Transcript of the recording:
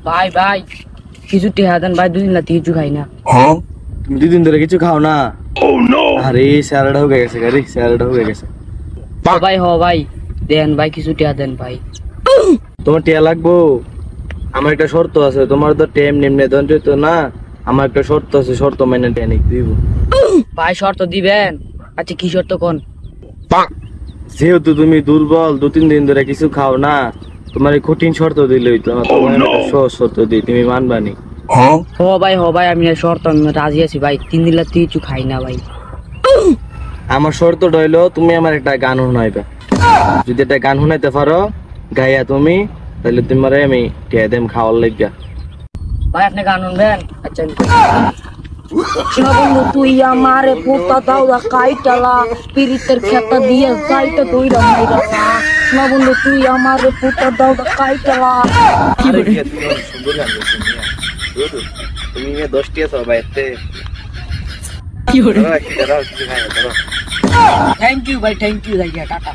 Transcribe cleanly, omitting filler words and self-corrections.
ভাই ভাই কিছু টেহা দেন ভাই, দুদিন রাতে কিছু খাই না। তুমি 2 দিন ধরে কিছু খাও না? আরে স্যালাড হয়ে গেছে গাড়ি, স্যালাড হয়ে গেছে। ভাই হ ভাই, দেন ভাই কিছু টেহা দেন ভাই। তোমার টিয়া লাগবো? আমার একটা শর্ত আছে, তোমার তো টাইম নিম্নে দন তো না, আমার একটা শর্ত আছে, শর্ত মাইনে টিয়া নিতে দিব। ভাই শর্ত দিবেন? আচ্ছা কি শর্ত কোন? যেহেতু তুমি দুর্বল, 2-3 দিন ধরে কিছু খাও না, তোমার এই কঠিন শর্ত দিলেই তো তোমার একটা সহজ শর্ত দিই, তুমি মানবানি? হ ভাই আমি শর্ত আমি রাজি আছি ভাই, 3 দিন রাতে কিছু খাই না ভাই। আমার শর্তটা হইলো তুমি আমার একটা গান শোনাইবে। যদি একটা গান শোনাইতে পারো গাইয়া তুমি, তাহলে তোমারে আমি টিয়া দেম খাওয়ার লাগিয়া। ভাই আপনি গান শুনবেন? আচ্ছা বন্ধু তুই আমারে পোতা দাও দা কাইটালা, পিরিতের খেতা দিয়ে যাইতে দইরা মাইরা না। না বন্ধু তুই আমারে পোতা দাও দা কাইটালা। তুমি 10 টিয়া সবাই থ্যাংক ইউ ভাই, থ্যাংক ইউ, টাটা।